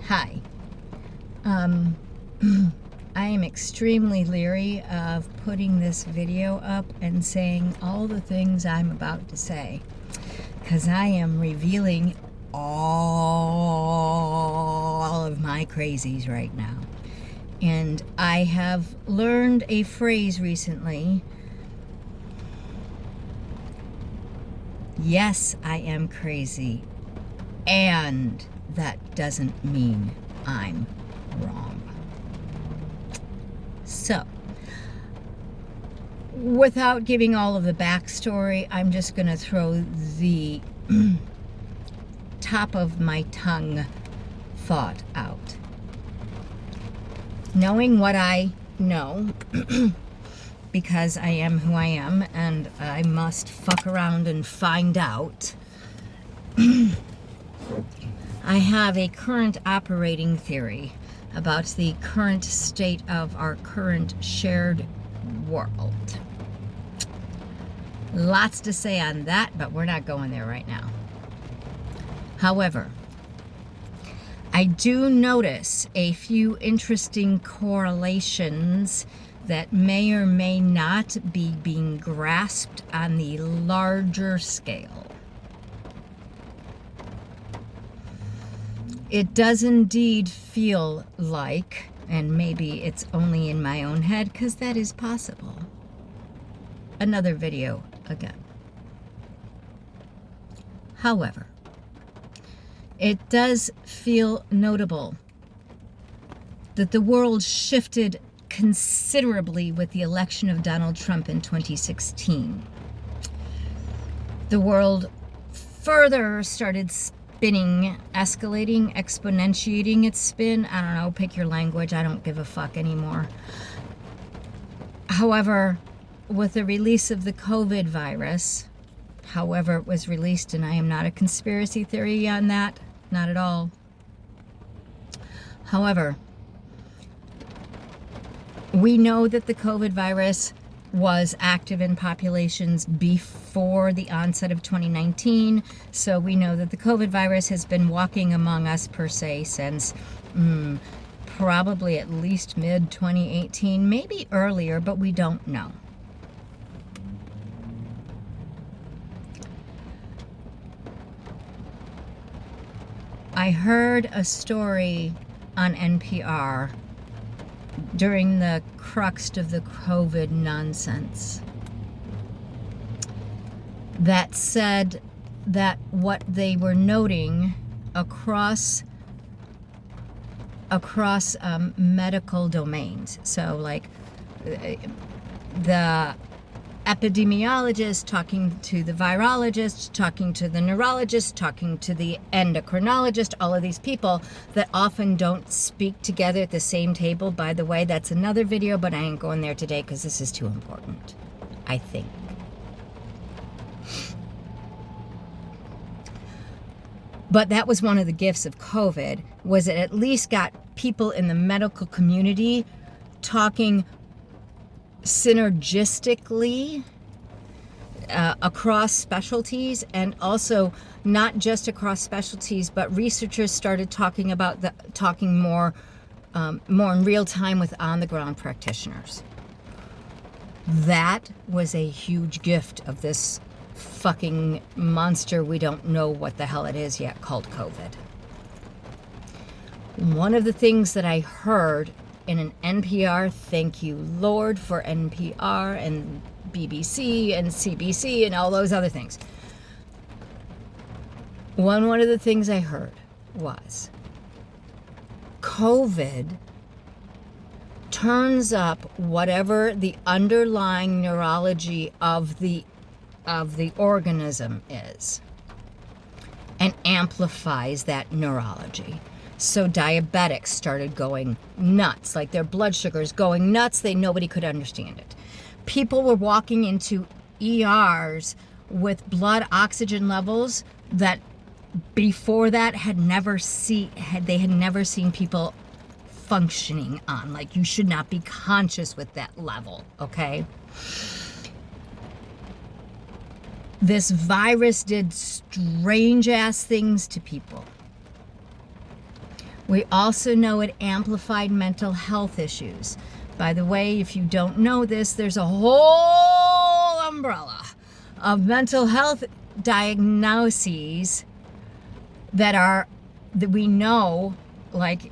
Hi. Um, I am extremely leery of putting this video up and saying all the things I'm about to say, because I am revealing all of my crazies right now. And I have learned a phrase recently. Yes, I am crazy, and that doesn't mean I'm wrong. So, without giving all of the backstory, I'm just going to throw the top of my tongue thought out. Knowing what I know, because I am who I am, and I must fuck around and find out, I have a current operating theory about the current state of our current shared world. Lots to say on that, but we're not going there right now. However, I do notice a few interesting correlations that may or may not be being grasped on the larger scale. It does indeed feel like, and maybe it's only in my own head, because that is possible. Another video again. However, it does feel notable that the world shifted considerably with the election of Donald Trump in 2016. The world further started spinning, escalating, exponentiating its spin. I don't know, pick your language. I don't give a fuck anymore. However, with the release of the COVID virus, however it was released, and I am not a conspiracy theory on that, not at all. However, we know that the COVID virus was active in populations before the onset of 2019, so we know that the COVID virus has been walking among us per se since probably at least mid-2018, maybe earlier, but we don't know. I heard a story on NPR during the crux of the COVID nonsense that said that what they were noting across medical domains, so like the epidemiologist talking to the virologist, talking to the neurologist, talking to the endocrinologist, all of these people that often don't speak together at the same table. By the way, that's another video, but I ain't going there today because this is too important, I think. But that was one of the gifts of COVID, was it at least got people in the medical community talking synergistically across specialties, and also not just across specialties, but researchers started talking more in real time with on-the-ground practitioners. That was a huge gift of this fucking monster we don't know what the hell it is yet, called COVID. One of the things that I heard in an NPR, thank you Lord for NPR and BBC and CBC and all those other things. One of the things I heard was COVID turns up whatever the underlying neurology of the organism is and amplifies that neurology. So diabetics started going nuts, like their blood sugars going nuts. Nobody could understand it. People were walking into ERs with blood oxygen levels that before that they had never seen people functioning on. Like, you should not be conscious with that level, okay? This virus did strange ass things to people. We also know it amplified mental health issues. By the way, if you don't know this, there's a whole umbrella of mental health diagnoses that we know, like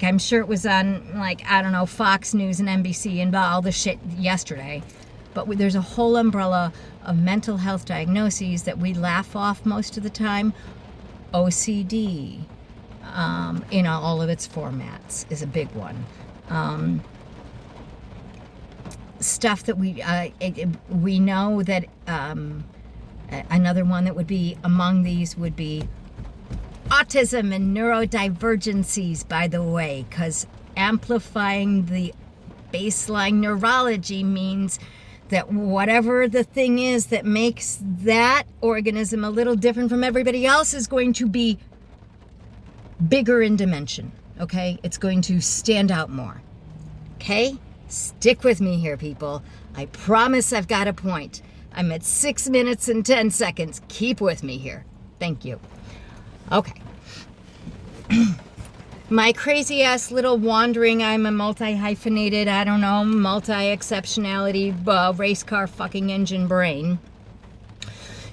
I'm sure it was on, like, I don't know, Fox News and NBC and all the shit yesterday. But there's a whole umbrella of mental health diagnoses that we laugh off most of the time. OCD, in all of its formats, is a big one. Stuff that we know that another one that would be among these would be autism and neurodivergencies, by the way, because amplifying the baseline neurology means that whatever the thing is that makes that organism a little different from everybody else is going to be bigger in dimension, okay? It's going to stand out more, okay? Stick with me here, people. I promise I've got a point. I'm at 6 minutes and 10 seconds. Keep with me here. Thank you. Okay. My crazy ass little wandering, I'm a multi-hyphenated, I don't know, multi-exceptionality, race car fucking engine brain.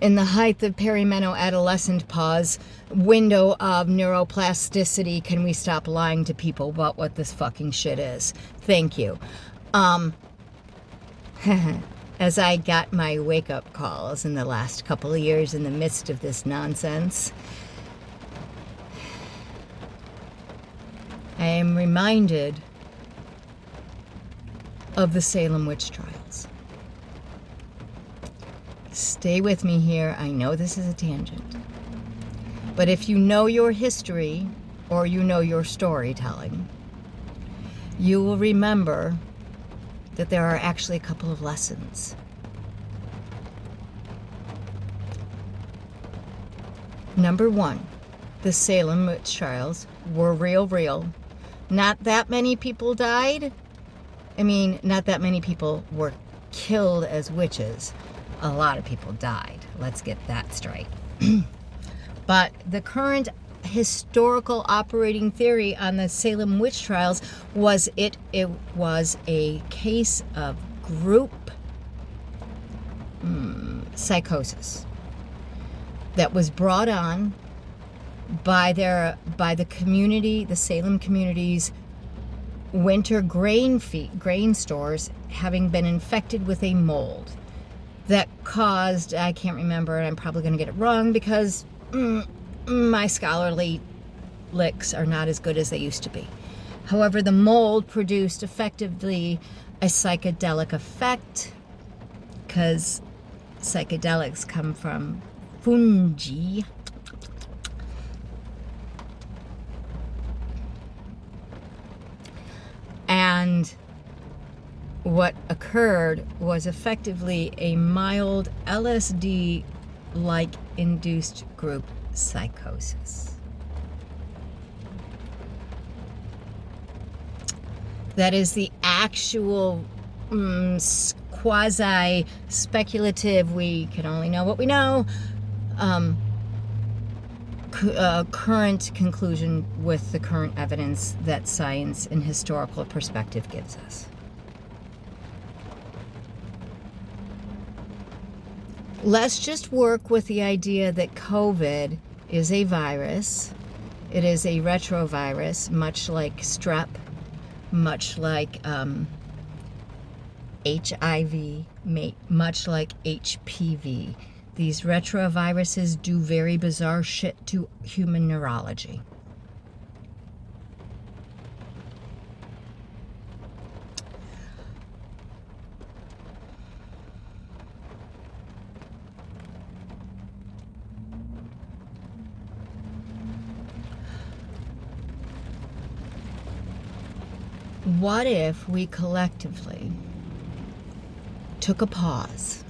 In the height of perimeno-adolescent pause, window of neuroplasticity, can we stop lying to people about what this fucking shit is? Thank you. As I got my wake-up calls in the last couple of years in the midst of this nonsense, I am reminded of the Salem witch trials. Stay with me here. I know this is a tangent. But if you know your history or you know your storytelling, you will remember that there are actually a couple of lessons. Number one, the Salem witch trials were real. Not that many people died. I mean, not that many people were killed as witches. A lot of people died. Let's get that straight. But the current historical operating theory on the Salem witch trials was it was a case of group psychosis that was brought on by the community, the Salem community's winter grain stores having been infected with a mold that caused, I can't remember, and I'm probably going to get it wrong because my scholarly licks are not as good as they used to be. However, the mold produced effectively a psychedelic effect, because psychedelics come from fungi. And what occurred was effectively a mild LSD-like induced group psychosis. That is the actual quasi-speculative, we can only know what we know, current conclusion with the current evidence that science and historical perspective gives us. Let's just work with the idea that COVID is a virus. It is a retrovirus, much like strep, much like HIV, much like HPV. These retroviruses do very bizarre shit to human neurology. What if we collectively took a pause?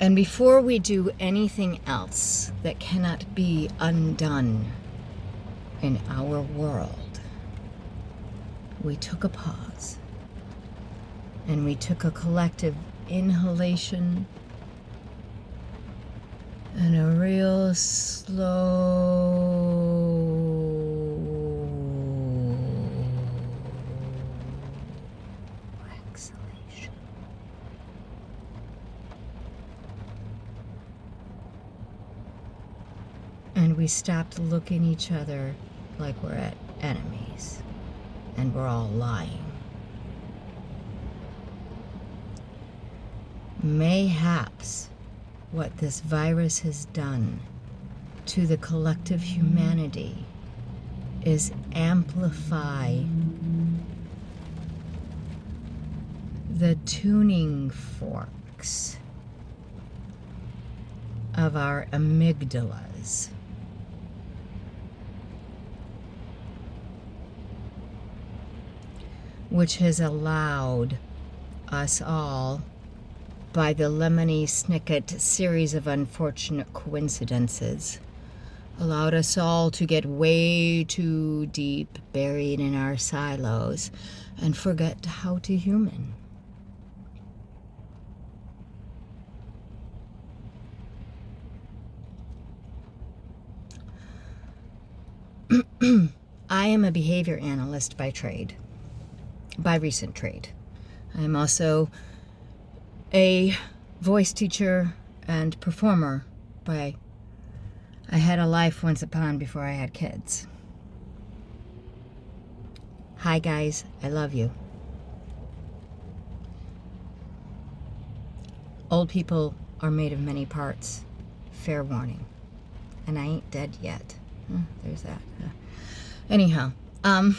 And before we do anything else that cannot be undone in our world, we took a pause and we took a collective inhalation and a real slow And we stopped looking at each other like we're at enemies and we're all lying. Mayhaps what this virus has done to the collective humanity is amplify the tuning forks of our amygdalas. Which has allowed us all, by the Lemony Snicket series of unfortunate coincidences, allowed us all to get way too deep buried in our silos and forget how to human. I am a behavior analyst by trade, by recent trade. I'm also a voice teacher and performer by I had a life once upon before I had kids. Hi guys, I love you. Old people are made of many parts. Fair warning. And I ain't dead yet. There's that. Anyhow, I'm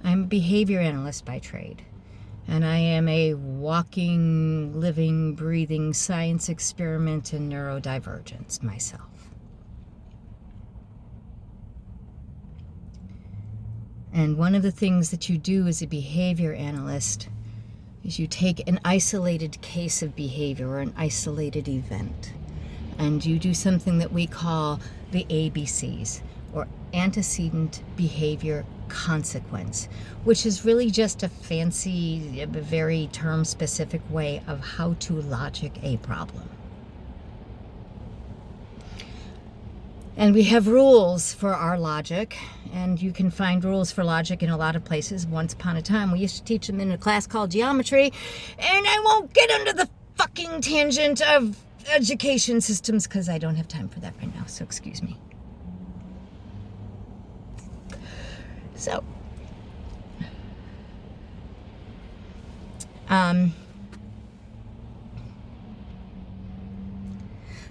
a behavior analyst by trade. And I am a walking, living, breathing science experiment in neurodivergence myself. And one of the things that you do as a behavior analyst is you take an isolated case of behavior or an isolated event, and you do something that we call the ABCs, or antecedent behavior consequence, which is really just a fancy, very term-specific way of how to logic a problem. And we have rules for our logic, and you can find rules for logic in a lot of places. Once upon a time, we used to teach them in a class called geometry, and I won't get into the fucking tangent of education systems because I don't have time for that right now, so excuse me. So,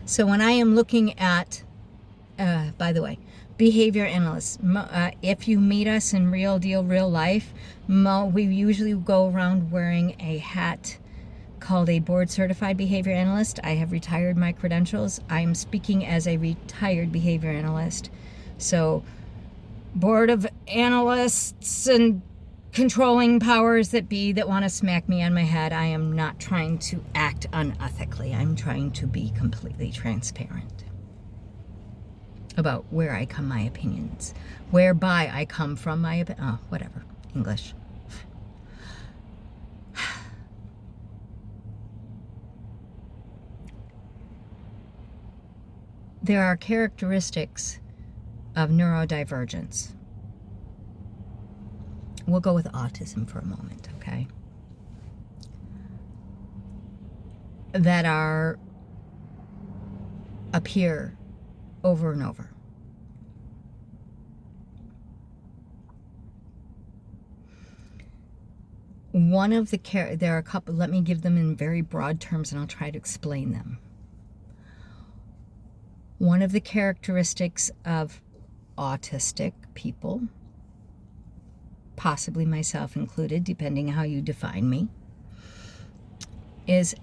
so when I am looking at, by the way, behavior analysts, if you meet us in real deal, real life, we usually go around wearing a hat called a board certified behavior analyst. I have retired my credentials. I am speaking as a retired behavior analyst. So, board of analysts and controlling powers that be that want to smack me on my head, I am not trying to act unethically. I'm trying to be completely transparent about where I come my opinions, whereby I come from my whatever, English. There are characteristics of neurodivergence. We'll go with autism for a moment, okay? That appear over and over. One of the there are a couple, let me give them in very broad terms and I'll try to explain them. One of the characteristics of autistic people, possibly myself included, depending how you define me, is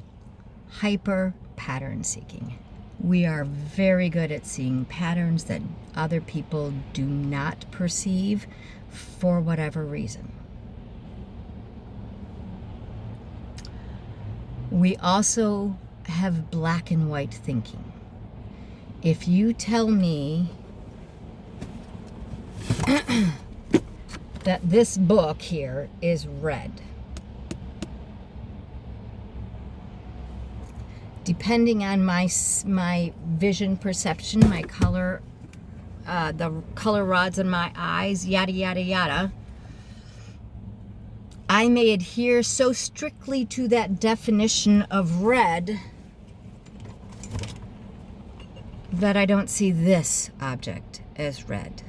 hyper pattern seeking. We are very good at seeing patterns that other people do not perceive for whatever reason. We also have black and white thinking. If you tell me that this book here is red, depending on my vision perception, my color, the color rods in my eyes, yada, yada, yada, I may adhere so strictly to that definition of red that I don't see this object as red,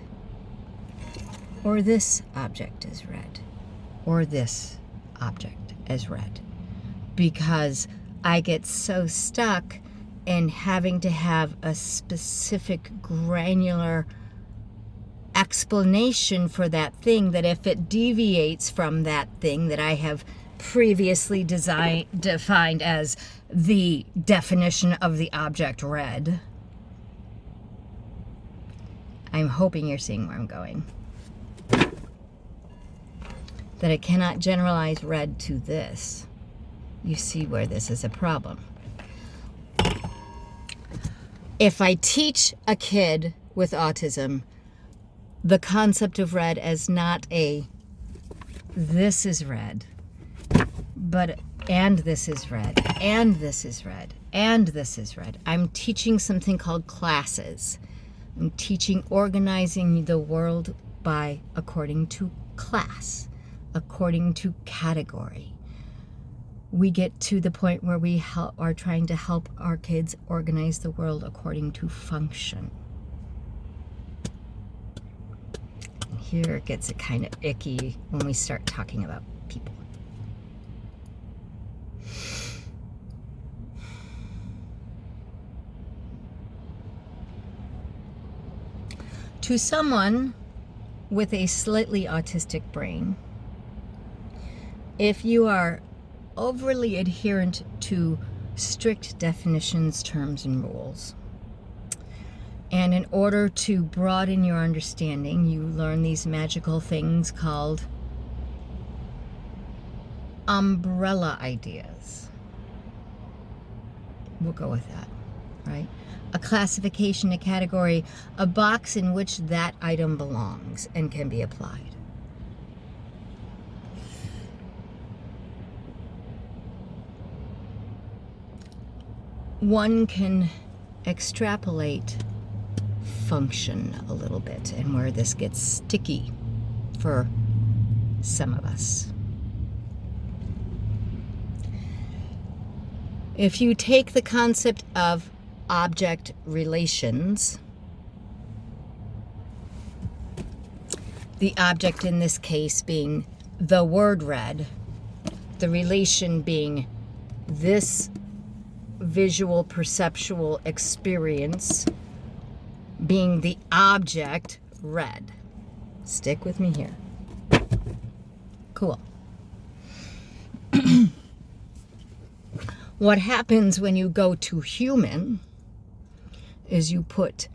or this object as red, or this object as red, because I get so stuck in having to have a specific granular explanation for that thing, that if it deviates from that thing that I have previously defined as the definition of the object red. I'm hoping you're seeing where I'm going. That I cannot generalize red to this. You see where this is a problem. If I teach a kid with autism the concept of red as not a this is red, but and this is red, and this is red, and this is red. I'm teaching something called classes. I'm teaching organizing the world by according to class, according to category. We get to the point where we are trying to help our kids organize the world according to function. Here it gets kind of icky when we start talking about people. To someone with a slightly autistic brain, if you are overly adherent to strict definitions, terms, and rules, and in order to broaden your understanding, you learn these magical things called umbrella ideas. We'll go with that, right? A classification, a category, a box in which that item belongs and can be applied. One can extrapolate function a little bit, and where this gets sticky for some of us. If you take the concept of object relations, the object in this case being the word red, the relation being this visual perceptual experience being the object red. Stick with me here. Cool. What happens when you go to human is you put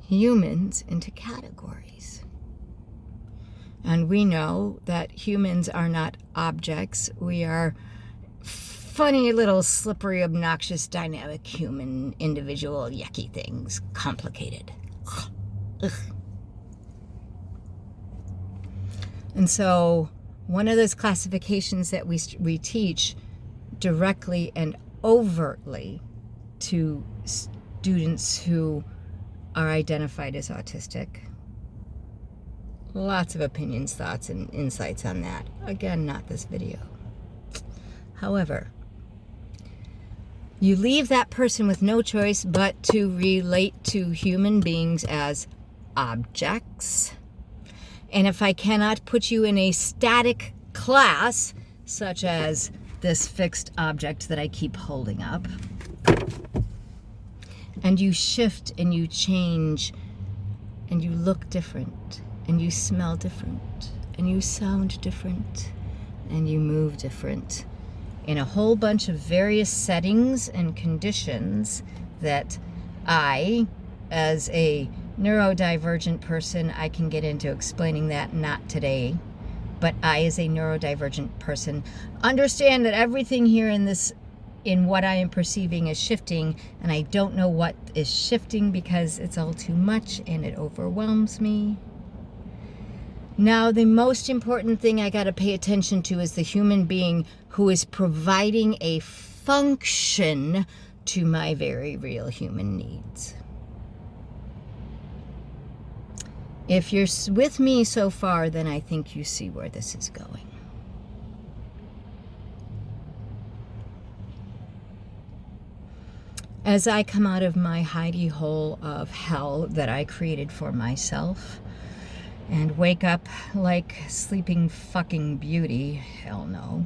humans into categories. And we know that humans are not objects. We are funny little slippery, obnoxious, dynamic human, individual, yucky things. Complicated. Ugh. And so one of those classifications that we teach directly and overtly to students who are identified as autistic. Lots of opinions, thoughts, and insights on that. Again, not this video. However, you leave that person with no choice but to relate to human beings as objects. And if I cannot put you in a static class, such as this fixed object that I keep holding up, and you shift and you change and you look different and you smell different and you sound different and you move different in a whole bunch of various settings and conditions that I, as a neurodivergent person, I can get into explaining that, not today, but I, as a neurodivergent person, understand that everything here in what I am perceiving is shifting, and I don't know what is shifting because it's all too much and it overwhelms me. Now, the most important thing I got to pay attention to is the human being who is providing a function to my very real human needs. If you're with me so far, then I think you see where this is going. As I come out of my hidey hole of hell that I created for myself and wake up like Sleeping fucking Beauty, hell no,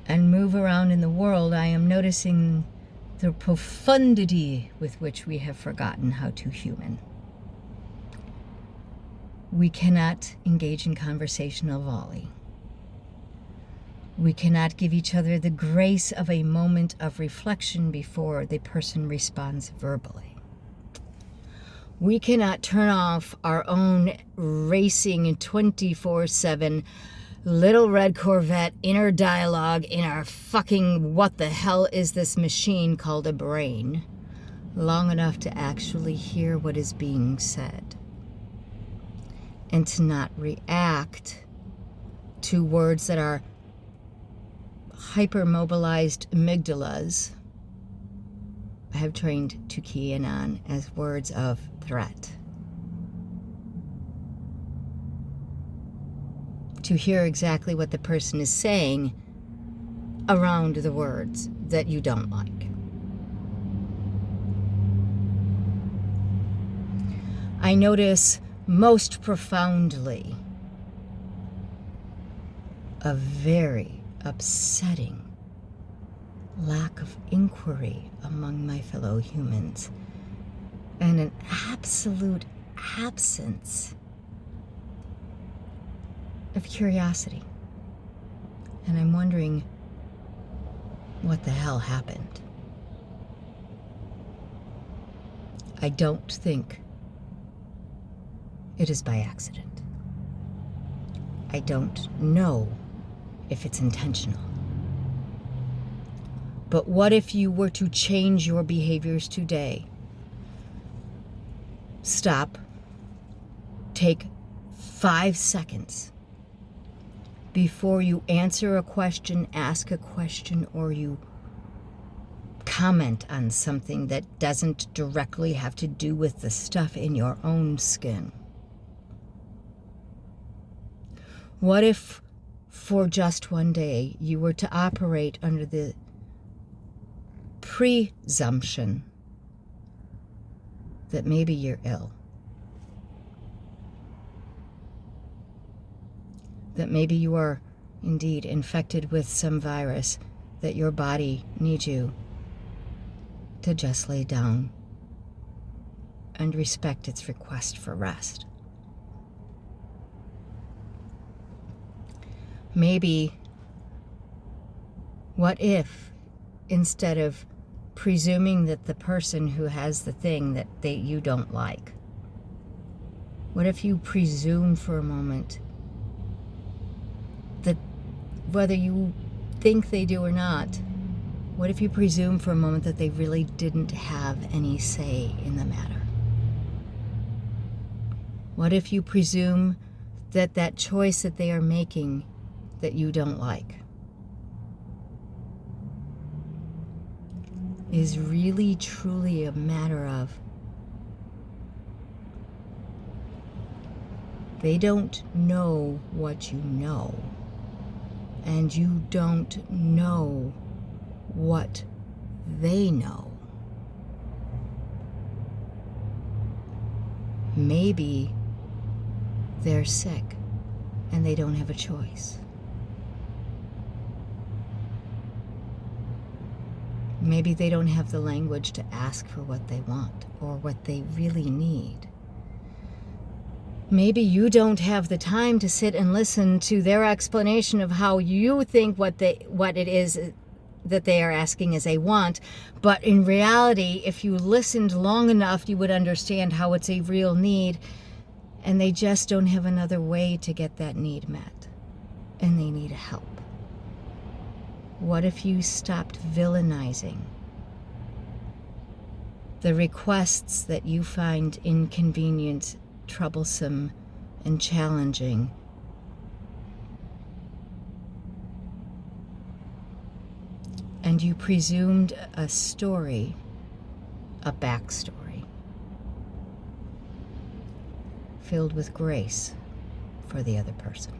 and move around in the world, I am noticing the profundity with which we have forgotten how to human. We cannot engage in conversational volley. We cannot give each other the grace of a moment of reflection before the person responds verbally. We cannot turn off our own racing 24/7 little red Corvette inner dialogue in our fucking what the hell is this machine called a brain long enough to actually hear what is being said and to not react to words that are hypermobilized amygdalas I have trained to key in on as words of threat. To hear exactly what the person is saying around the words that you don't like. I notice most profoundly a very upsetting lack of inquiry among my fellow humans and an absolute absence of curiosity. And I'm wondering what the hell happened. I don't think it is by accident. I don't know if it's intentional. But what if you were to change your behaviors today? Stop. Take 5 seconds before you answer a question, ask a question, or you comment on something that doesn't directly have to do with the stuff in your own skin. What if, for just one day, you were to operate under the presumption that maybe you're ill? That maybe you are indeed infected with some virus that your body needs you to just lay down and respect its request for rest. Maybe, what if, instead of presuming that the person who has the thing that you don't like, what if you presume for a moment that whether you think they do or not, what if you presume for a moment that they really didn't have any say in the matter? What if you presume that that choice that they are making that you don't like is really truly a matter of they don't know what you know, and you don't know what they know. Maybe they're sick and they don't have a choice. Maybe they don't have the language to ask for what they want or what they really need. Maybe you don't have the time to sit and listen to their explanation of how you think what it is that they are asking is a want, but in reality, if you listened long enough, you would understand how it's a real need, and they just don't have another way to get that need met, and they need help. What if you stopped villainizing the requests that you find inconvenient, troublesome, and challenging? And you presumed a story, a backstory, filled with grace for the other person.